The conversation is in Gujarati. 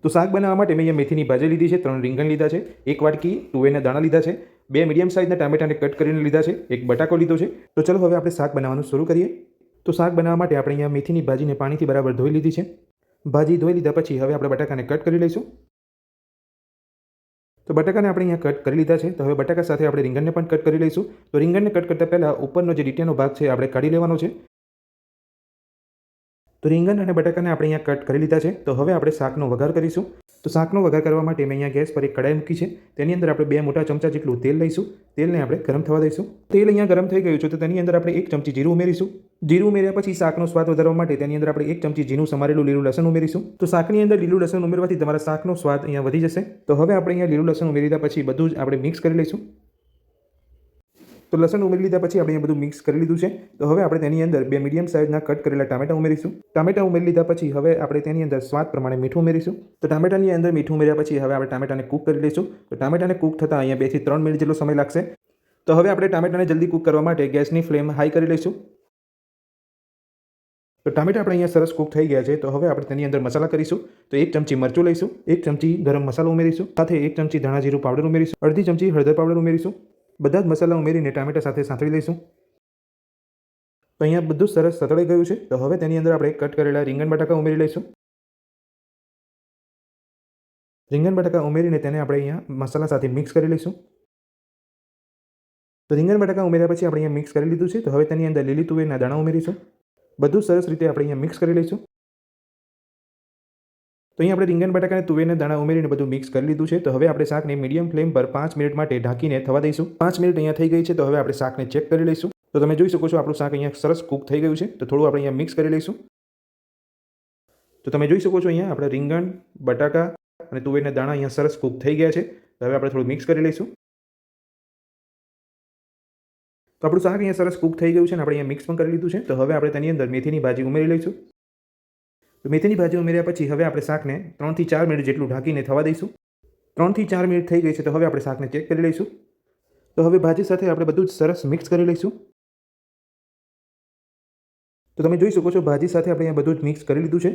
તો શાક બનાવવા માટે મેં અહીંયા મેથીની ભાજી લીધી છે, 3 રીંગણ લીધા છે, 1 વાટકી તુવેરના દાણા લીધા છે, 2 મીડિયમ સાઇઝના ટામેટાને કટ કરીને લીધા છે, 1 બટાકો લીધો છે. તો ચલો હવે આપણે શાક બનાવવાનું શરૂ કરીએ. તો શાક બનાવવા માટે આપણે અહીંયા મેથીની ભાજીને પાણીથી બરાબર ધોઈ લીધી છે. ભાજી ધોઈ લીધા પછી હવે આપણે બટાકાને કટ કરી લઈશું. તો બટાકાને આપણે અહીંયા કટ કરી લીધા છે. તો હવે બટાકા સાથે આપણે રીંગણને પણ કટ કરી લઈશું. તો રીંગણને કટ કરતાં પહેલાં ઉપરનો જે ડીટીયાનો ભાગ છે આપણે કાઢી લેવાનો છે. તો રીંગણ અને બટાકાને આપણે અહીંયા કટ કરી લીધા છે. તો હવે આપણે શાકનો વઘાર કરીશું. તો શાકનો વઘાર કરવા માટે મેં અહીંયા ગેસ પર એક કડાઈ મૂકી છે. તેની અંદર આપણે 2 મોટા ચમચા જેટલું તેલ લઈશું. તેલને આપણે ગરમ થવા દઈશું. તેલ અહીંયા ગરમ થઈ ગયું છે તો તેની અંદર આપણે 1 ચમચી જીરું ઉમેરીશું. જીરું ઉમેર્યા પછી શાકનો સ્વાદ વધારવા માટે તેની અંદર આપણે 1 ચમચી ઝીણું સમારેલું લીલું લસણ ઉમેરીશું. તો શાકની અંદર લીલું લસણ ઉમેરવાથી તમારા શાકનો સ્વાદ અહીંયા વધી જશે. તો હવે આપણે અહીંયા લીલું લસણ ઉમેરી દીધા પછી બધું જ આપણે મિક્સ કરી લઈશું. તો લસણ ઉમેરી લીધા પછી આપણે બધું મિક્સ કરી લીધું છે. તો હવે આપણે તેની અંદર 2 મીડિયમ સાઇઝના કટ કરેલા ટામેટા ઉમેરીશું. ટામેટા ઉમેરી લીધા પછી હવે આપણે તેની અંદર સ્વાદ પ્રમાણે મીઠું ઉમેરીશું. તો ટામેટાની અંદર મીઠું ઉમેર્યા પછી હવે આપણે ટામેટાને કૂક કરી લઈશું. તો ટામેટાને કૂક થતાં અહીંયા 2 થી 3 મિનિટ જેટલો સમય લાગશે. તો હવે આપણે ટામેટાને જલ્દી કૂક કરવા માટે ગેસની ફ્લેમ હાઈ કરી લઈશું. તો ટામેટા આપણે અહીંયા સરસ કૂક થઈ ગયા છે. તો હવે આપણે તેની અંદર મસાલા કરીશું. તો 1 ચમચી મરચું લઈશું, 1 ચમચી ગરમ મસાલો ઉમેરીશું, સાથે 1 ચમચી ધાણા જીરું પાવડર ઉમેરીશું, અડધી ચમચી હળદર પાવડર ઉમેરીશું. બધા જ મસાલા ઉમેરીને ટામેટા સાથે સાંતળી લઈશું. તો અહીંયા બધું સરસ સતળાઈ ગયું છે. તો હવે તેની અંદર આપણે કટ કરેલા રીંગણ બટાકા ઉમેરી લઈશું. રીંગણ બટાકા ઉમેરીને તેને આપણે અહીંયા મસાલા સાથે મિક્સ કરી લઈશું. તો રીંગણ બટાકા ઉમેર્યા પછી આપણે અહીંયા મિક્સ કરી લીધું છે. તો હવે તેની અંદર લીલી તુવેરના દાણા ઉમેરીશું. બધું સરસ રીતે આપણે અહીંયા મિક્સ કરી લઈશું. તો અહીંયા આપણે રીંગણ બટાકા અને તુવેરના દાણા ઉમેરીને બધું મિક્સ કરી લીધું છે. તો હવે આપણે શાકને મીડિયમ ફ્લેમ પર 5 મિનિટ માટે ઢાંકીને થવા દઈશું. 5 મિનિટ અહીંયા થઈ ગઈ છે. તો હવે આપણે શાકને ચેક કરી લઈશું. તો તમે જોઈ શકો છો આપણું શાક અહીંયા સરસ કૂક થઈ ગયું છે. તો થોડું આપણે અહીંયા મિક્સ કરી લઈશું. તો તમે જોઈ શકો છો અહીંયા આપણે રીંગણ, બટાકા અને તુવેરના દાણા અહીંયા સરસ કૂક થઈ ગયા છે. તો હવે આપણે થોડું મિક્સ કરી લઈશું. તો આપણું શાક અહીંયા સરસ કૂક થઈ ગયું છે અને આપણે અહીંયા મિક્સ પણ કરી લીધું છે. તો હવે આપણે તેની અંદર મેથીની ભાજી ઉમેરી લઈશું. તો મેથીની ભાજી ઉમેર્યા પછી હવે આપણે શાકને 3 થી 4 મિનિટ જેટલું ઢાંકીને થવા દઈશું. 3 થી 4 મિનિટ થઈ ગઈ છે. તો હવે આપણે શાકને ચેક કરી લઈશું. તો હવે ભાજી સાથે આપણે બધું જ સરસ મિક્સ કરી લઈશું. તો તમે જોઈ શકો છો ભાજી સાથે આપણે અહીંયા બધું જ મિક્સ કરી લીધું છે.